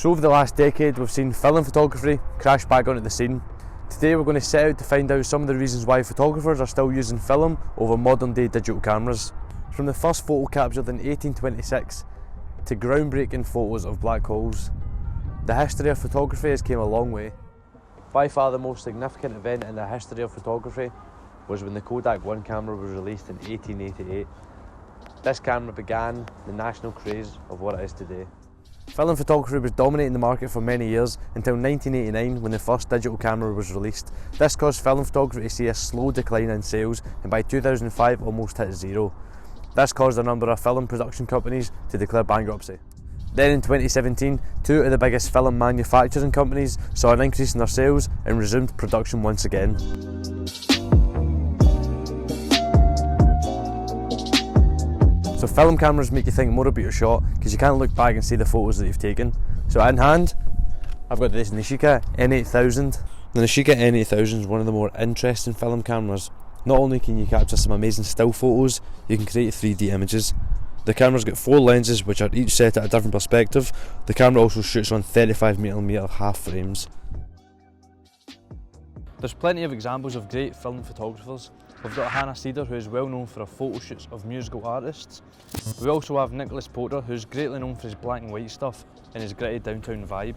So over the last decade we've seen film photography crash back onto the scene. Today we're going to set out to find out some of the reasons why photographers are still using film over modern day digital cameras. From the first photo captured in 1826 to groundbreaking photos of black holes, the history of photography has came a long way. By far the most significant event in the history of photography was when the Kodak 1 camera was released in 1888. This camera began the national craze of what it is today. Film photography was dominating the market for many years until 1989 when the first digital camera was released. This caused film photography to see a slow decline in sales and by 2005 almost hit zero. This caused a number of film production companies to declare bankruptcy. Then in 2017, two of the biggest film manufacturing companies saw an increase in their sales and resumed production once again. So film cameras make you think more about your shot because you can't look back and see the photos that you've taken. So in hand, I've got this Nishika N8000. The Nishika N8000 is one of the more interesting film cameras. Not only can you capture some amazing still photos, you can create 3D images. The camera's got 4 lenses which are each set at a different perspective. The camera also shoots on 35mm half frames. There's plenty of examples of great film photographers. We've got Hannah Cedar, who is well known for her photo shoots of musical artists. We also have Nicholas Porter, who's greatly known for his black and white stuff and his gritty downtown vibe.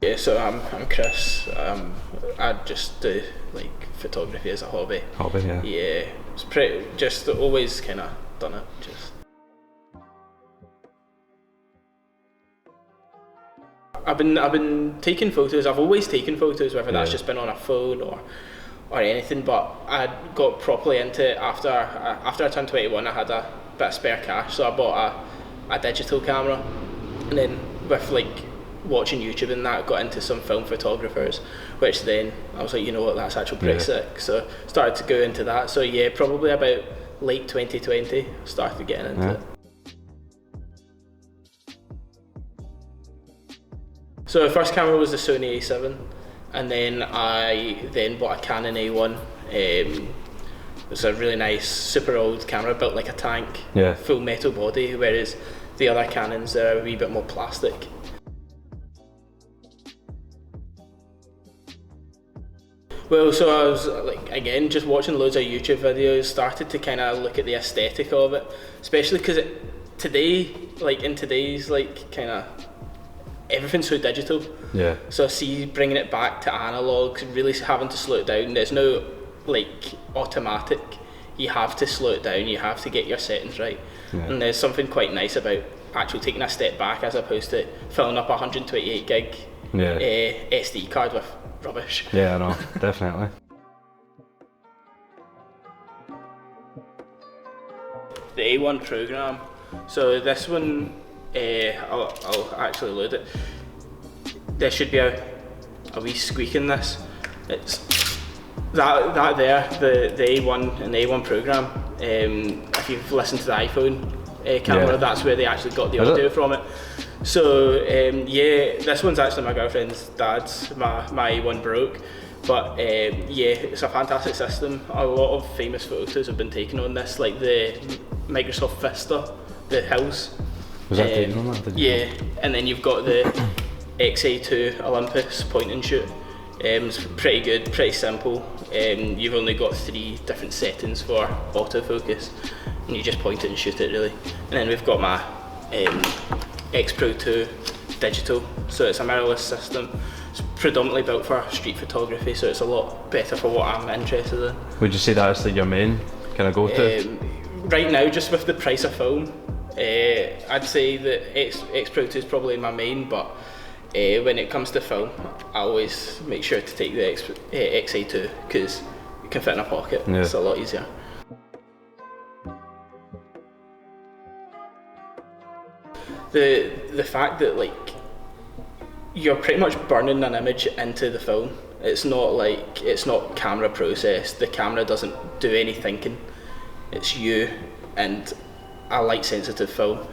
Yeah, so I'm Chris. I just do like photography as a hobby. Hobby, yeah. Yeah, it's pretty. Just always kind of done it. Just. I've been taking photos. I've always taken photos, whether that's just been on a phone or anything. But I got properly into it after I turned 21. I had a bit of spare cash, so I bought a digital camera, and then with like watching YouTube and that, got into some film photographers, which then I was like, you know what, that's actually pretty sick. So started to go into that. So yeah, probably about late 2020 started getting into it. So the first camera was the Sony A7, and then I bought a Canon A1. It's a really nice, super old camera, built like a tank, full metal body, whereas the other Canons are a wee bit more plastic. Well, so I was like, again, just watching loads of YouTube videos, started to kind of look at the aesthetic of it, especially because in today's like kind of everything's so digital. Yeah. So I see bringing it back to analog, really having to slow it down. There's no like automatic. You have to slow it down. You have to get your settings right. Yeah. And there's something quite nice about actually taking a step back as opposed to filling up a 128 gig SD card with rubbish. Yeah, I know, definitely. The A1 program. So this one, I'll actually load it. There should be a wee squeak in this. It's that there, the A1 and the A1 program. If you've listened to the iPhone camera, that's where they actually got the audio from it. So yeah, this one's actually my girlfriend's dad's. My A1 broke, but yeah, it's a fantastic system. A lot of famous photos have been taken on this, like the Microsoft Vista, the hills. Was that taken on that? Yeah, and then you've got the XA2 Olympus point and shoot. It's pretty good, pretty simple. You've only got 3 different settings for autofocus, and you just point it and shoot it really. And then we've got my X Pro 2 digital, so it's a mirrorless system. It's predominantly built for street photography, so it's a lot better for what I'm interested in. Would you say that's like your main kind of go-to? Right now, just with the price of film, I'd say that X Pro 2 is probably my main, but when it comes to film, I always make sure to take the XA2 because it can fit in a pocket. Yeah. It's a lot easier. The fact that like you're pretty much burning an image into the film. It's not camera processed. The camera doesn't do any thinking. It's you and a light sensitive film.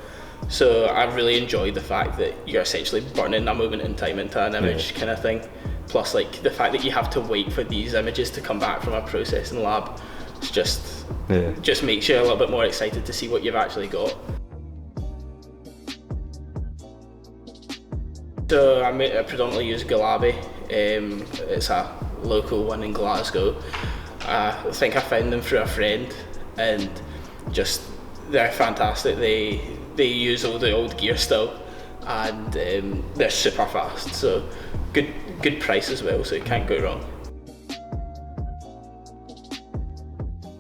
So I really enjoyed the fact that you're essentially burning a moment in time into an image kind of thing. Plus like the fact that you have to wait for these images to come back from a processing lab, it's just makes you a little bit more excited to see what you've actually got. So I predominantly use Gulabi. It's a local one in Glasgow. I think I found them through a friend, and just they're fantastic. They use all the old gear still, and they're super fast. So good price as well. So you can't go wrong.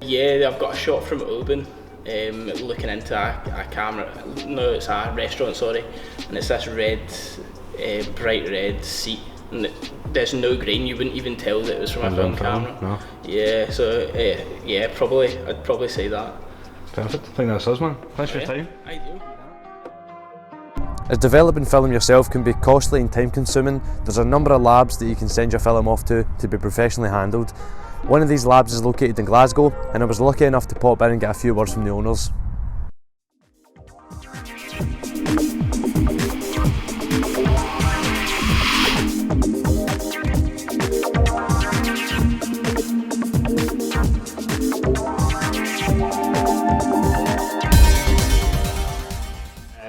Yeah, I've got a shot from Oban. Looking into a camera. No, it's a restaurant. Sorry, and it's this red. Bright red seat, and there's no grain. You wouldn't even tell that it was from a film camera. No. Yeah, so yeah, I'd probably say that. Perfect. I think that's us, man. Thanks for your time. Ideal. As developing film yourself can be costly and time consuming, there's a number of labs that you can send your film off to be professionally handled. One of these labs is located in Glasgow, and I was lucky enough to pop in and get a few words from the owners.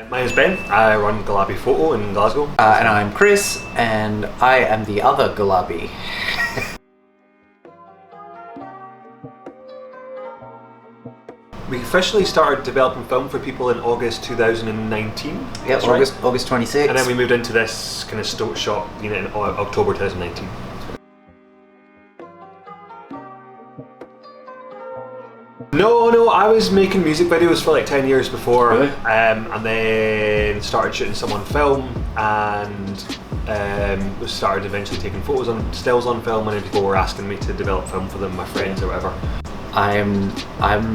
My name's Ben, I run Gulabi Photo in Glasgow. And I'm Chris, and I am the other Gulabi. We officially started developing film for people in August 2019. Yep, August 26th. And then we moved into this kind of stoke shop unit in October 2019. No, I was making music videos for like 10 years before, Really? And then started shooting some on film, and started eventually taking photos on stills on film, and then people were asking me to develop film for them, my friends or whatever. I'm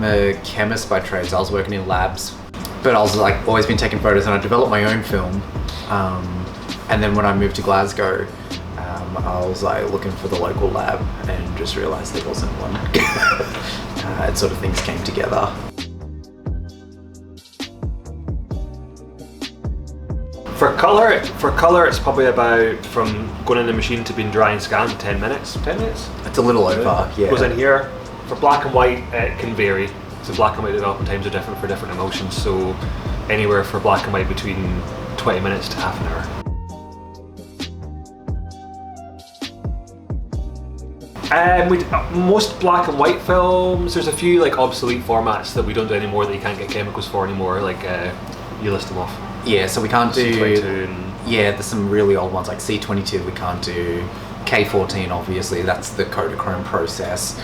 a chemist by trade, so I was working in labs, but I was like always been taking photos, and I developed my own film. And then when I moved to Glasgow, I was like looking for the local lab and just realised there wasn't one. And sort of things came together. For colour, it's probably about from going in the machine to being dry and scanned 10 minutes. 10 minutes? It's a little over, yeah. Goes in here. For black and white, it can vary. So black and white development times are different for different emotions. So anywhere for black and white between 20 minutes to half an hour. Most black and white films, there's a few like obsolete formats that we don't do anymore that you can't get chemicals for anymore, like you list them off. Yeah, so we can't do, C22 yeah, there's some really old ones like C22 we can't do, K14 obviously, that's the Kodachrome process.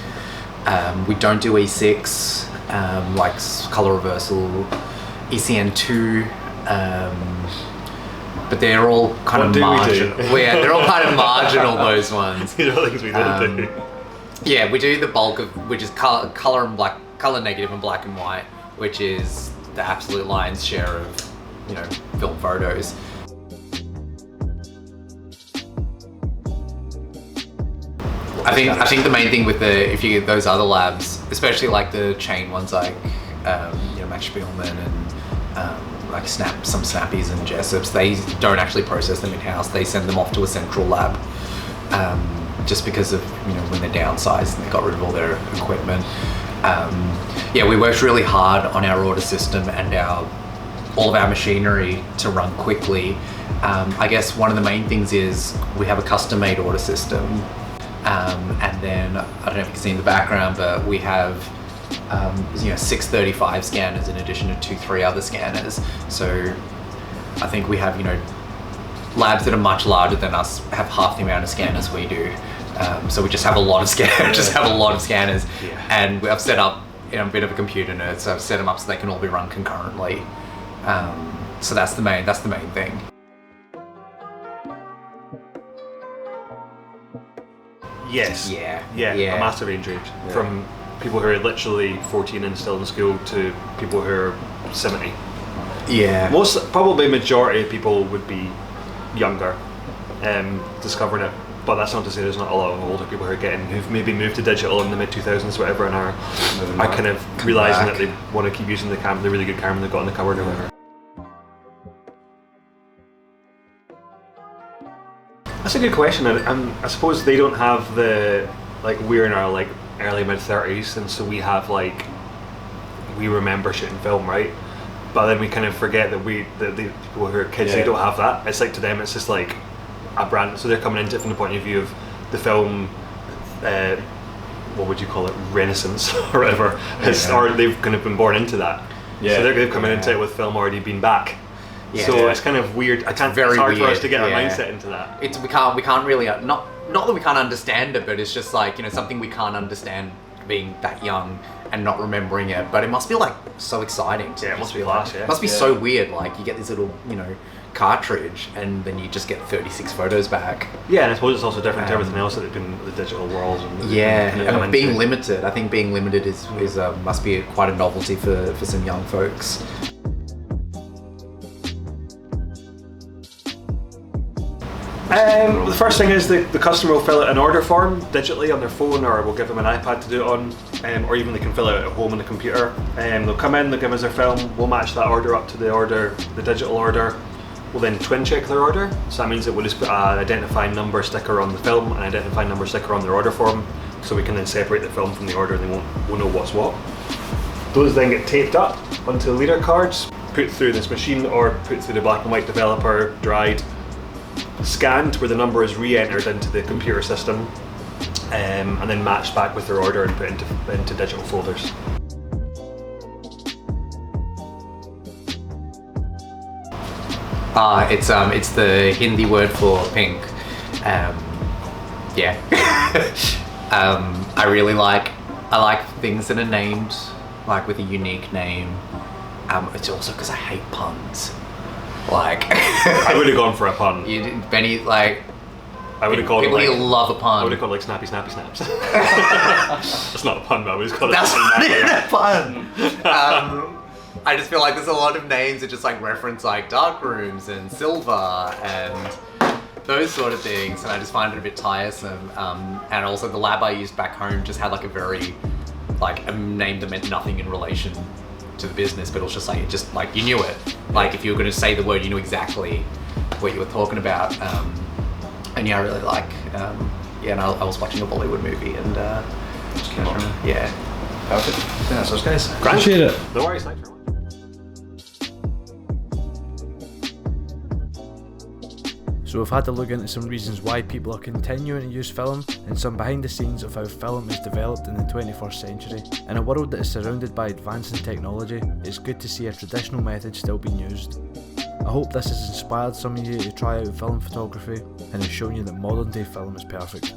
We don't do E6, like color reversal, ECN2, but they're all kind of marginal. Well, yeah, they're all kind of marginal, those ones. These are things we don't do. Yeah, we do the bulk of, which is color negative and black and white, which is the absolute lion's share of, you know, film photos. I think the main thing with if you get those other labs, especially like the chain ones like you know, Max Spielman and like some Snappies and Jessups, they don't actually process them in-house. They send them off to a central lab, just because of, you know, when they're downsized and they got rid of all their equipment. Yeah, we worked really hard on our order system and all of our machinery to run quickly. I guess one of the main things is we have a custom-made order system, and then I don't know if you can see in the background, but we have you know, 635 scanners in addition to 2-3 other scanners. So I think we have, you know, labs that are much larger than us have half the amount of scanners we do. So we just have a lot of scanners. Yeah. And I've set up, you know, I'm a bit of a computer nerd, so I've set them up so they can all be run concurrently. So that's the main thing. Yes. Yeah. A massive age range. Yeah. From people who are literally 14 and still in school to people who are 70. Yeah. Probably majority of people would be younger, discovering it. But that's not to say there's not a lot of older people who've maybe moved to digital in the mid 2000s, whatever, and are kind of realizing that they want to keep using the really good camera they've got in the cupboard or whatever. That's a good question, and I suppose they don't have the, like, we're in our like early mid-30s, and so we have like, we remember shooting film, right? But then we kind of forget that the people who are kids, they don't have that. It's like, to them it's just like a brand, so they're coming into it from the point of view of the film, what would you call it, renaissance or whatever, or they've kind of been born into that. So they've come into it with film already been back. So it's kind of weird. It's hard for us to get our mindset into that. We can't really not that we can't understand it, but it's just like, you know, something we can't understand being that young and not remembering it. But it must be like so exciting. It must be class. It must be so weird. Like, you get this little, you know, cartridge, and then you just get 36 photos back. Yeah, and I suppose it's also different to everything else that they've been in the digital world. And being limited. I think being limited is must be quite a novelty for some young folks. The first thing is the customer will fill out an order form digitally on their phone, or we'll give them an iPad to do it on, or even they can fill it out at home on the computer. They'll come in, they'll give us their film, we'll match that order up to the digital order. We'll then twin check their order, so that means that we'll just put an identifying number sticker on the film and an identifying number sticker on their order form, so we can then separate the film from the order and we'll know what's what. Those then get taped up onto the leader cards, put through this machine or put through the black and white developer, dried, scanned where the number is re-entered into the computer system, and then matched back with their order and put into digital folders. It's the Hindi word for pink. I really like things that are named like with a unique name. It's also because I hate puns. Like, I would have gone for a pun. Benny, like, I would have called people it like, love a pun. I would have called it like snappy snaps. That's not a pun, but I would have called it. That's not even a pun. I just feel like there's a lot of names that just like reference like dark rooms and silver and those sort of things, and I just find it a bit tiresome. And also the lab I used back home just had like a very like a name that meant nothing in relation to the business, but it was just like, you knew it. Like, if you were going to say the word, you knew exactly what you were talking about. And yeah, I really like. And I was watching a Bollywood movie and just came on. Yeah. Perfect. I think that's us, guys. Appreciate it. No worries. Thanks very much. So we've had a look into some reasons why people are continuing to use film, and some behind the scenes of how film is developed in the 21st century. In a world that is surrounded by advancing technology, it's good to see a traditional method still being used. I hope this has inspired some of you to try out film photography and has shown you that modern day film is perfect.